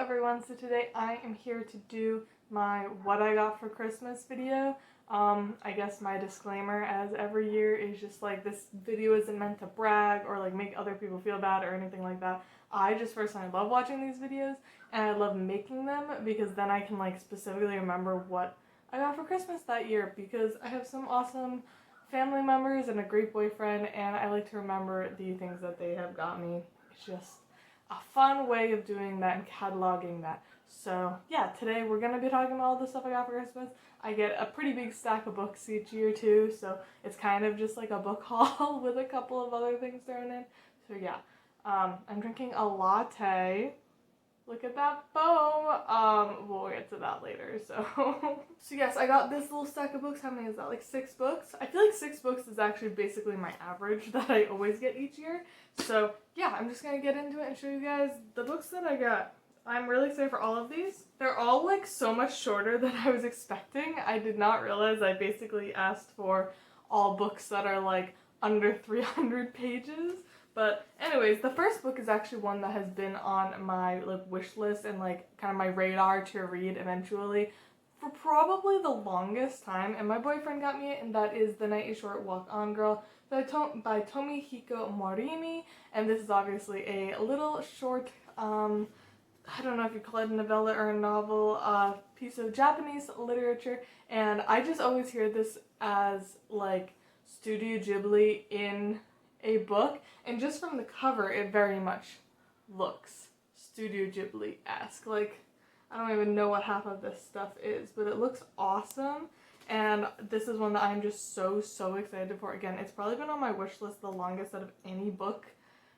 everyone, so today I am here to do my what I got for Christmas video. I guess my disclaimer as every year is just like this video isn't meant to brag or like make other people feel bad or anything like that. I just personally love watching these videos and I love making them because then I can like specifically remember what I got for Christmas that year because I have some awesome family members and a great boyfriend and I like to remember the things that they have got me. It's just a fun way of doing that and cataloging that. So yeah, today we're going to be talking about all the stuff I got for Christmas. I get a pretty big stack of books each year too, so it's kind of just like a book haul with a couple of other things thrown in. So yeah, I'm drinking a latte. Look at that foam. We'll get to that later, so. So yes, I got this little stack of books. How many is that? Like 6 books? I feel like 6 books is actually basically my average that I always get each year. So yeah, I'm just gonna get into it and show you guys the books that I got. I'm really excited for all of these. They're all like so much shorter than I was expecting. I did not realize I basically asked for all books that are like under 300 pages. But anyways, the first book is actually one that has been on my like wish list and like kind of my radar to read eventually for probably the longest time, and my boyfriend got me it, and that is The Night is Short, Walk On Girl by Tomihiko Morimi. And this is obviously a little short, I don't know if you call it a novella or a novel, piece of Japanese literature, and I just always hear this as like Studio Ghibli in a book, and just from the cover it very much looks Studio Ghibli-esque. Like, I don't even know what half of this stuff is, but it looks awesome, and this is one that I'm just so excited for. Again, it's probably been on my wish list the longest out of any book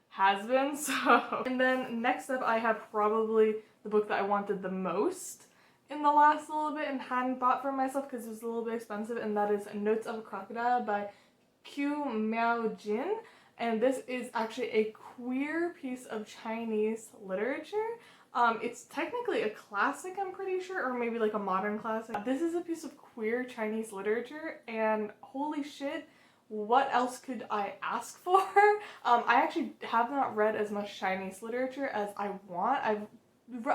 has been, so. And then next up I have probably the book that I wanted the most in the last little bit and hadn't bought for myself because it was a little bit expensive, and that is Notes of a Crocodile by Q Miao Jin. And this is actually a queer piece of Chinese literature. It's technically a classic, I'm pretty sure, or maybe like a modern classic. This is a piece of queer Chinese literature, and holy shit, what else could I ask for? I actually have not read as much Chinese literature as I want. I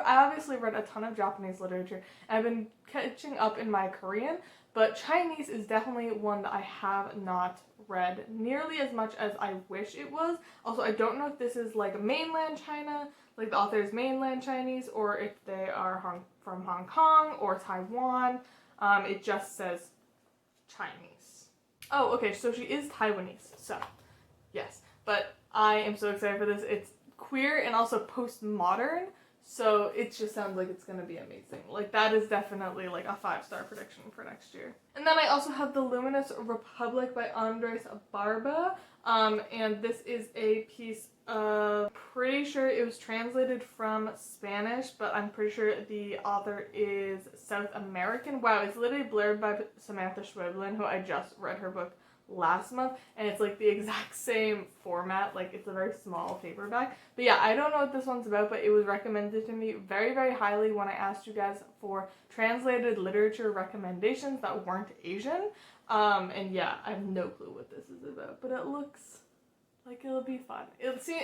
obviously read a ton of Japanese literature, and I've been catching up in my Korean, but Chinese is definitely one that I have not read nearly as much as I wish it was. Also, I don't know if this is like mainland China, like the author is mainland Chinese, or if they are from Hong Kong or Taiwan. It just says Chinese. Oh, okay, so she is Taiwanese, so yes. But I am so excited for this. It's queer and also postmodern, so it just sounds like it's gonna be amazing. Like, that is definitely like a 5-star prediction for next year. And then I also have The Luminous Republic by Andres Barba, and this is a piece of, pretty sure it was translated from Spanish, but I'm pretty sure the author is South American. Wow, it's literally blurred by Samantha Schweblin, who I just read her book last month, and it's like the exact same format. Like, it's a very small paperback. But yeah, I don't know what this one's about, but it was recommended to me very highly when I asked you guys for translated literature recommendations that weren't Asian. And yeah, I have no clue what this is about, but it looks like it'll be fun.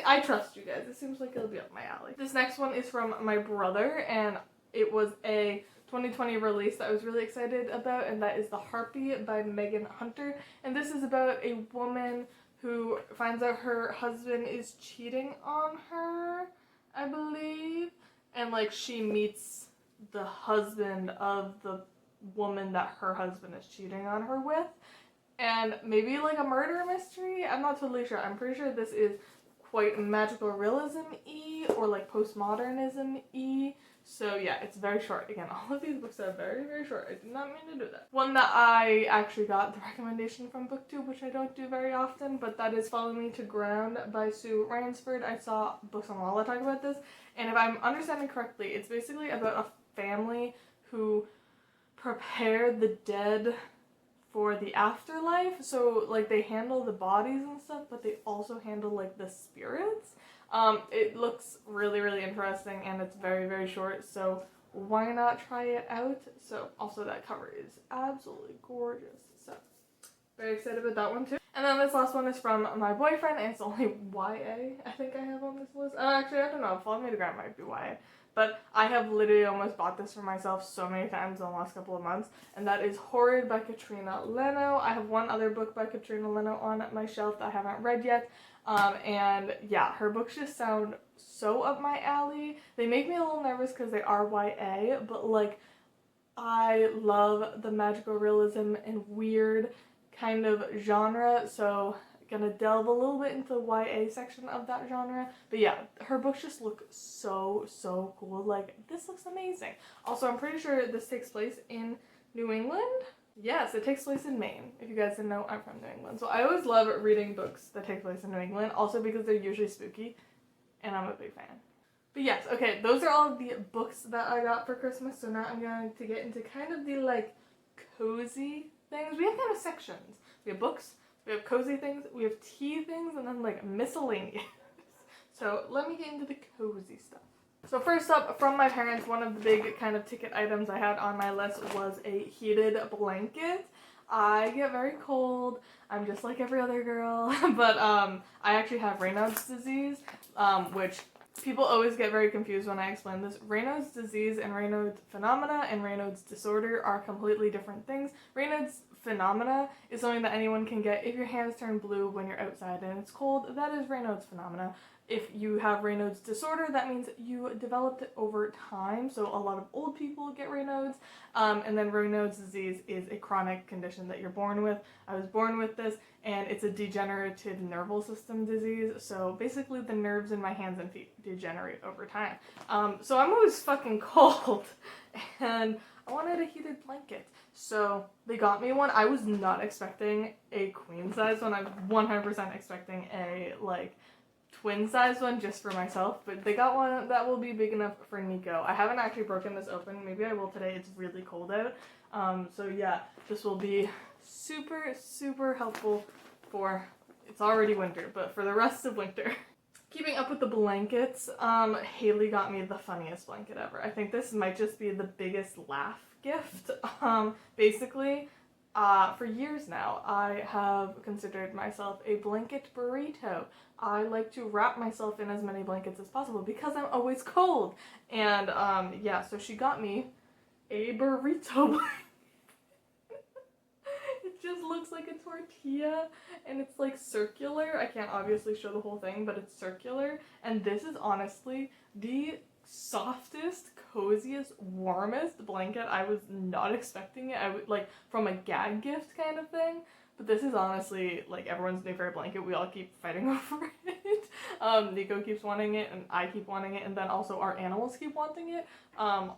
I trust you guys. It seems like it'll be up my alley. This next one is from my brother, and it was a 2020 release that I was really excited about, and that is The Harpy by Megan Hunter. And this is about a woman who finds out her husband is cheating on her, I believe, and like she meets the husband of the woman that her husband is cheating on her with, and maybe like a murder mystery. I'm not totally sure. I'm pretty sure this is quite magical realism-y or like postmodernism-y. So yeah, it's very short. Again, all of these books are very short. I did not mean to do that. One that I actually got the recommendation from BookTube, which I don't do very often, but that is Follow Me to Ground by Sue Rainsford. I saw Books on Walla talk about this, and if I'm understanding correctly, it's basically about a family who prepare the dead for the afterlife. So like they handle the bodies and stuff, but they also handle like the spirits. It looks really interesting, and it's very short, so why not try it out? So also that cover is absolutely gorgeous, so very excited about that one too. And then this last one is from my boyfriend, and it's only YA I think I have on this list. Actually, I don't know, Follow Me to Ground might be YA, but I have literally almost bought this for myself so many times in the last couple of months, and that is Horrid by Katrina Leno. I have one other book by Katrina Leno on my shelf that I haven't read yet, and yeah, her books just sound so up my alley. They make me a little nervous because they are YA, but like, I love the magical realism and weird kind of genre, so gonna delve a little bit into the YA section of that genre. But yeah, her books just look so cool. Like, this looks amazing. Also, I'm pretty sure this takes place in New England. Yes, it takes place in Maine. If you guys didn't know, I'm from New England. So I always love reading books that take place in New England, also because they're usually spooky, and I'm a big fan. But yes, okay, those are all of the books that I got for Christmas. So now I'm going to get into kind of the like cozy things. We have kind of sections. We have books, we have cozy things, we have tea things, and then like miscellaneous. So let me get into the cozy stuff. So first up, from my parents, one of the big kind of ticket items I had on my list was a heated blanket. I get very cold. I'm just like every other girl, but I actually have Raynaud's disease, which people always get very confused when I explain this. Raynaud's disease and Raynaud's phenomena and Raynaud's disorder are completely different things. Raynaud's phenomena is something that anyone can get if your hands turn blue when you're outside and it's cold. That is Raynaud's phenomena. If you have Raynaud's disorder, that means you developed it over time. So a lot of old people get Raynaud's. And then Raynaud's disease is a chronic condition that you're born with. I was born with this, and it's a degenerative nervous system disease. So basically the nerves in my hands and feet degenerate over time. So I'm always fucking cold, and I wanted a heated blanket. So they got me one. I was not expecting a queen size one. I'm 100% expecting a like twin size one just for myself, but they got one that will be big enough for Nico. I haven't actually broken this open. Maybe I will today. It's really cold out. So yeah, this will be super helpful for, it's already winter, but for the rest of winter. Keeping up with the blankets, Haley got me the funniest blanket ever. I think this might just be the biggest laugh gift. Basically, for years now, I have considered myself a blanket burrito. I like to wrap myself in as many blankets as possible because I'm always cold. And yeah, so she got me a burrito blanket. It just looks like a tortilla, and it's like circular. I can't obviously show the whole thing, but it's circular. And this is honestly the softest, coziest, warmest blanket. I was not expecting it. I would like from a gag gift kind of thing. But this is honestly like everyone's new favorite blanket. We all keep fighting over it. Nico keeps wanting it, and I keep wanting it, and then also our animals keep wanting it.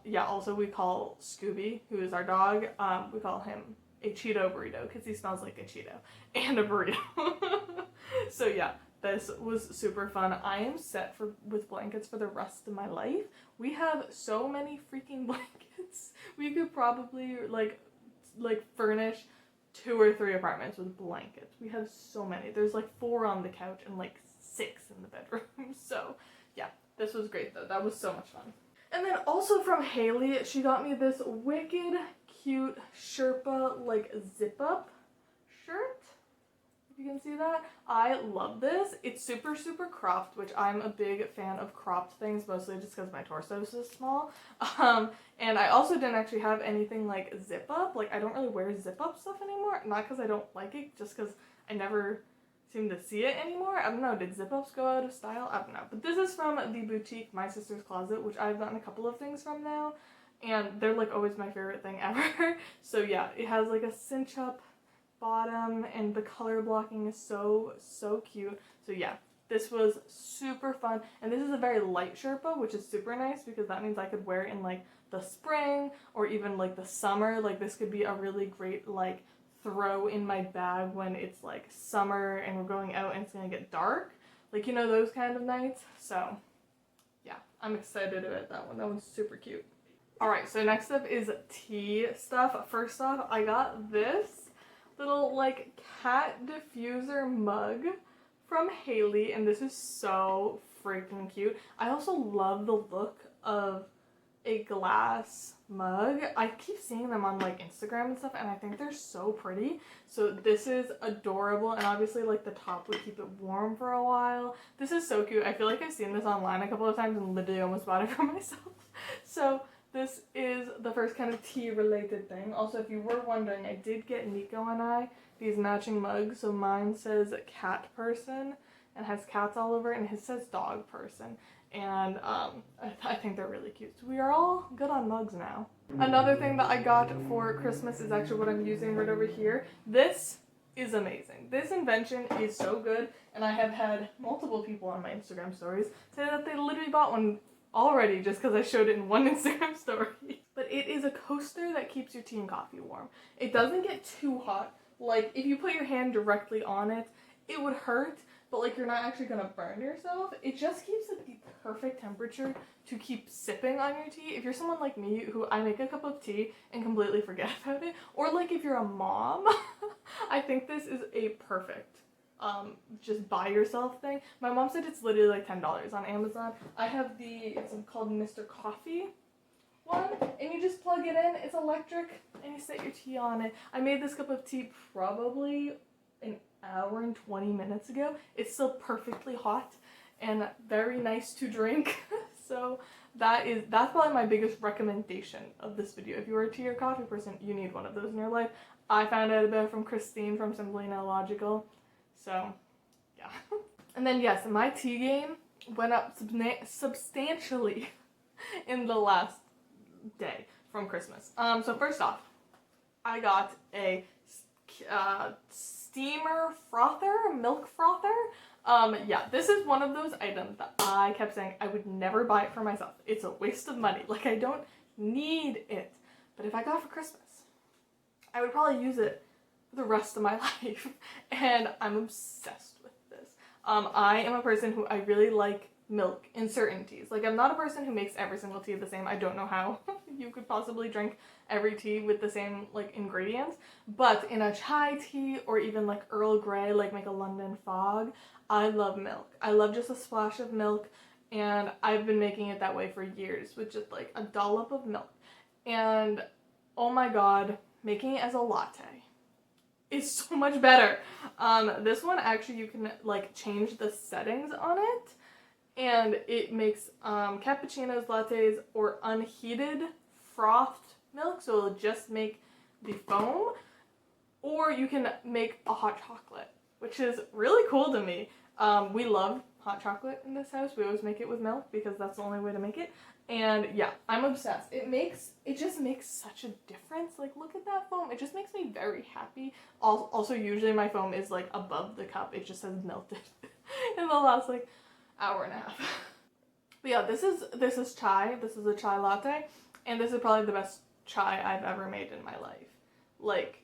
Yeah, also we call Scooby, who is our dog, we call him a Cheeto burrito because he smells like a Cheeto and a burrito. So yeah, this was super fun. I am set with blankets for the rest of my life. We have so many freaking blankets. We could probably like furnish 2 or 3 apartments with blankets. We have so many. There's like 4 on the couch and like 6 in the bedroom. So yeah, this was great though. That was so much fun. And then also from Haley, she got me this wicked cute Sherpa like zip up shirt. If you can see that. I love this. It's super cropped, which I'm a big fan of cropped things, mostly just because my torso is so small. And I also didn't actually have anything like zip up. Like, I don't really wear zip up stuff anymore. Not because I don't like it, just because I never seem to see it anymore. I don't know, did zip ups go out of style? I don't know. But this is from the boutique My Sister's Closet, which I've gotten a couple of things from now. And they're like always my favorite thing ever. So yeah, it has like a cinch up bottom, and the color blocking is so cute. So yeah, this was super fun, and this is a very light Sherpa, which is super nice because that means I could wear it in like the spring or even like the summer. Like, this could be a really great like throw in my bag when it's like summer and we're going out and it's gonna get dark, like, you know, those kind of nights. So yeah, I'm excited about that one. That one's super cute. Alright, so next up is tea stuff. First off, I got this little like cat diffuser mug from Haley, and this is so freaking cute. I also love the look of a glass mug. I keep seeing them on like Instagram and stuff, and I think they're so pretty. So this is adorable, and obviously like the top would keep it warm for a while. This is so cute. I feel like I've seen this online a couple of times and literally almost bought it for myself. So this is the first kind of tea related thing. Also, if you were wondering, I did get Nico and I these matching mugs. So mine says cat person and has cats all over it, and his says dog person. And I think they're really cute. So we are all good on mugs now. Another thing that I got for Christmas is actually what I'm using right over here. This is amazing. This invention is so good, and I have had multiple people on my Instagram stories say that they literally bought one already just because I showed it in one Instagram story. But it is a coaster that keeps your tea and coffee warm. It doesn't get too hot. Like, if you put your hand directly on it, it would hurt, but like you're not actually gonna burn yourself. It just keeps it the perfect temperature to keep sipping on your tea. If you're someone like me, who I make a cup of tea and completely forget about it, or like if you're a mom, I think this is a perfect just buy yourself thing. My mom said it's literally like $10 on Amazon. I have it's called Mr. Coffee one, and you just plug it in. It's electric, and you set your tea on it. I made this cup of tea probably an hour and 20 minutes ago. It's still perfectly hot and very nice to drink. So that's probably my biggest recommendation of this video. If you are a tea or coffee person, you need one of those in your life. I found out about it from Christine from Simply Illogical. So yeah. And then yes, my tea game went up substantially in the last day from Christmas. So first off, I got a steamer frother, milk frother. Yeah, this is one of those items that I kept saying I would never buy it for myself. It's a waste of money. Like, I don't need it. But if I got it for Christmas, I would probably use it for the rest of my life. And I'm obsessed with this. I am a person who I really like milk in certain teas. Like, I'm not a person who makes every single tea the same. I don't know how you could possibly drink every tea with the same like ingredients, but in a chai tea or even like Earl Grey, like make a London fog, I love milk. I love just a splash of milk, and I've been making it that way for years with just like a dollop of milk. And oh my god, making it as a latte is so much better. This one actually you can like change the settings on it, and it makes cappuccinos, lattes, or unheated frothed milk, so it'll just make the foam, or you can make a hot chocolate, which is really cool to me. We love hot chocolate in this house. We always make it with milk because that's the only way to make it. And yeah, I'm obsessed. It just makes such a difference. Like, look at that foam. It just makes me very happy. Also, usually my foam is like above the cup. It just has melted in the last like hour and a half. But yeah, this is chai. This is a chai latte, and this is probably the best chai I've ever made in my life. Like,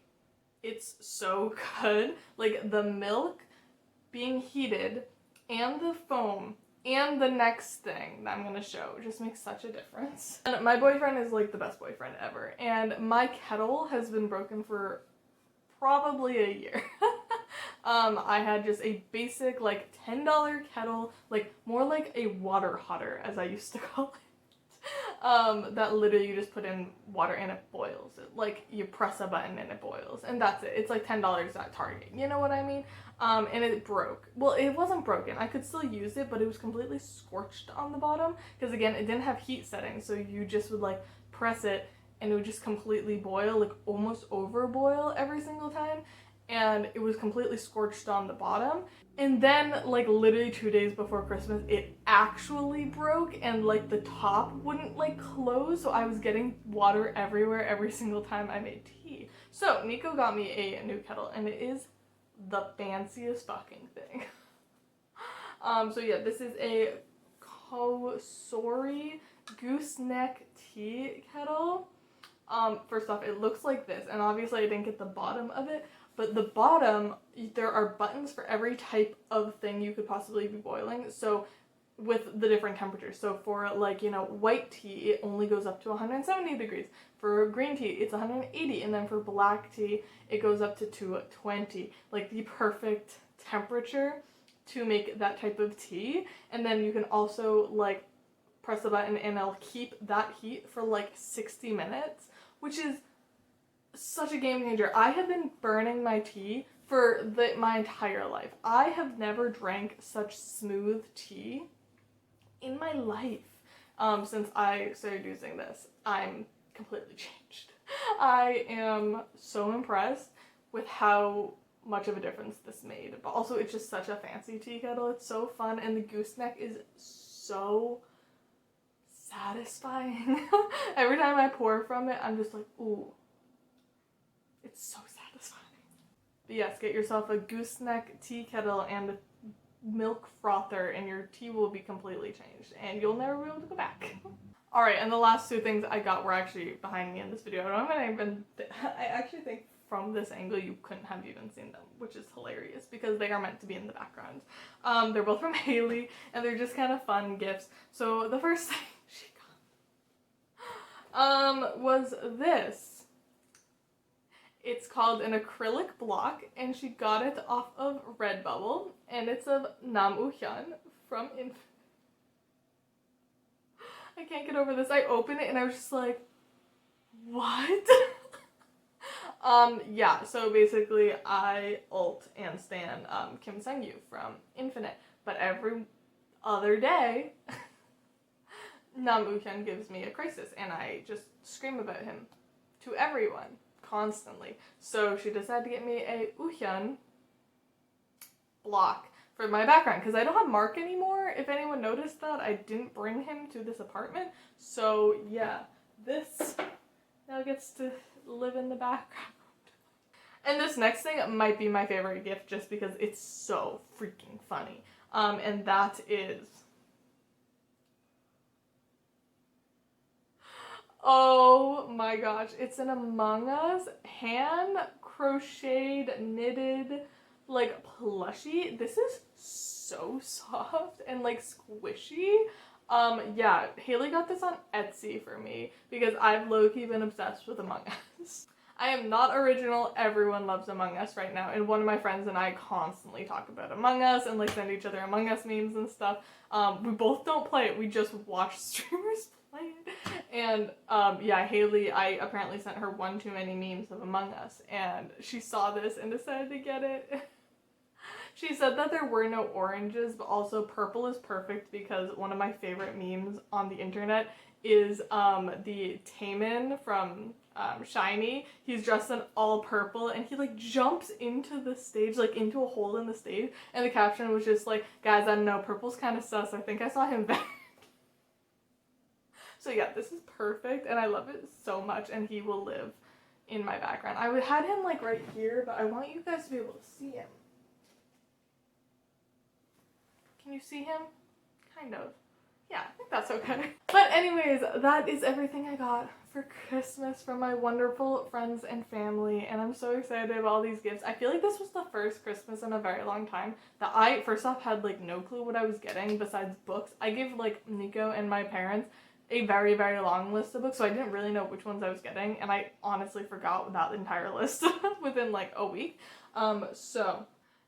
it's so good. Like, the milk being heated and the foam and the next thing that I'm gonna show just makes such a difference. And my boyfriend is like the best boyfriend ever, and my kettle has been broken for probably a year. I had just a basic like $10 kettle, like more like a water hotter as I used to call it. That literally you just put in water and it boils. Like, you press a button and it boils, and that's it. It's like $10 at Target, you know what I mean? And it broke. Well, it wasn't broken. I could still use it, but it was completely scorched on the bottom because, again, it didn't have heat settings, so you just would like press it and it would just completely boil, like almost over boil every single time, and it was completely scorched on the bottom. And then, like, literally 2 days before Christmas, it actually broke, and like the top wouldn't like close, so I was getting water everywhere every single time I made tea. So Nico got me a new kettle, and it is the fanciest fucking thing. So yeah, this is a Kosori gooseneck tea kettle. First off, it looks like this, and obviously I didn't get the bottom of it, but the bottom, there are buttons for every type of thing you could possibly be boiling, so with the different temperatures. So for, like, you know, white tea, it only goes up to 170 degrees. For green tea, it's 180, and then for black tea, it goes up to 220. Like, the perfect temperature to make that type of tea. And then you can also, like, press the button and it'll keep that heat for like 60 minutes, which is such a game changer. I have been burning my tea for my entire life. I have never drank such smooth tea in my life. since I started using this. I'm completely changed. I am so impressed with how much of a difference this made, but also it's just such a fancy tea kettle. It's so fun, and the gooseneck is so satisfying. Every time I pour from it, I'm just like, ooh, it's so satisfying. But yes, get yourself a gooseneck tea kettle and a milk frother and your tea will be completely changed and you'll never be able to go back. Alright, and the last two things I got were actually behind me in this video. I actually think from this angle you couldn't have even seen them, which is hilarious because they are meant to be in the background. They're both from Haley and they're just kind of fun gifts. So the first thing she got was this. It's called an acrylic block, and she got it off of Redbubble, and it's of Nam Woo-hyun from Infinite. I can't get over this. I opened it and I was just like, what? Yeah, so basically I ult and stan Kim Sang-yu from Infinite, but every other day Nam Woo-hyun gives me a crisis and I just scream about him to everyone constantly. So she decided to get me a Woo-hyun block for my background because I don't have Mark anymore. If anyone noticed that, I didn't bring him to this apartment. So yeah, this now gets to live in the background. And this next thing might be my favorite gift just because it's so freaking funny. And that is, oh my gosh, it's an Among Us hand crocheted knitted like plushie. This is so soft and like squishy. Yeah, Haley got this on Etsy for me because I've low-key been obsessed with Among Us. I am not original, everyone loves Among Us right now, and one of my friends and I constantly talk about Among Us and like send each other Among Us memes and stuff. We both don't play it, we just watch streamers play it. And yeah, Haley, I apparently sent her one too many memes of Among Us, and she saw this and decided to get it. She said that there were no oranges, but also purple is perfect because one of my favorite memes on the internet is the Taemin from Shiny. He's dressed in all purple and he like jumps into the stage, like into a hole in the stage, and the caption was just like, guys, I don't know, purple's kind of sus, I think I saw him back. So yeah, this is perfect and I love it so much, and he will live in my background. I had him like right here, but I want you guys to be able to see him. Can you see him? Kind of. Yeah, I think that's okay. But anyways, that is everything I got for Christmas from my wonderful friends and family, and I'm so excited about all these gifts. I feel like this was the first Christmas in a very long time that I, first off, had like no clue what I was getting besides books. I gave like Nico and my parents a very, very long list of books, so I didn't really know which ones I was getting, and I honestly forgot that entire list within like a week.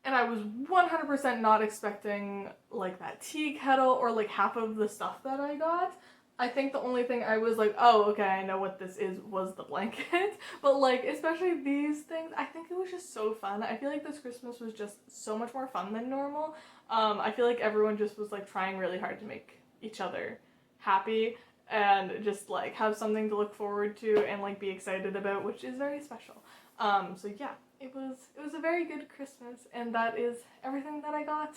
And I was 100% not expecting like that tea kettle or like half of the stuff that I got. I think the only thing I was like, oh, okay, I know what this is, was the blanket. But like, especially these things, I think it was just so fun. I feel like this Christmas was just so much more fun than normal. I feel like everyone just was like trying really hard to make each other happy and just like have something to look forward to and like be excited about, which is very special. So yeah. It was a very good Christmas, and that is everything that I got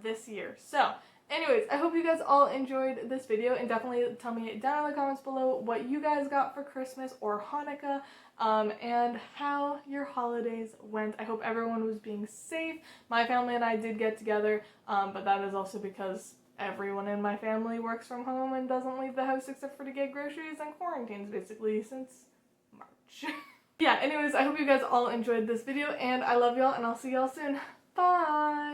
this year. So, anyways, I hope you guys all enjoyed this video, and definitely tell me down in the comments below what you guys got for Christmas or Hanukkah, and how your holidays went. I hope everyone was being safe. My family and I did get together, but that is also because everyone in my family works from home and doesn't leave the house except for to get groceries and quarantines basically since March. Yeah, anyways, I hope you guys all enjoyed this video, and I love y'all, and I'll see y'all soon. Bye!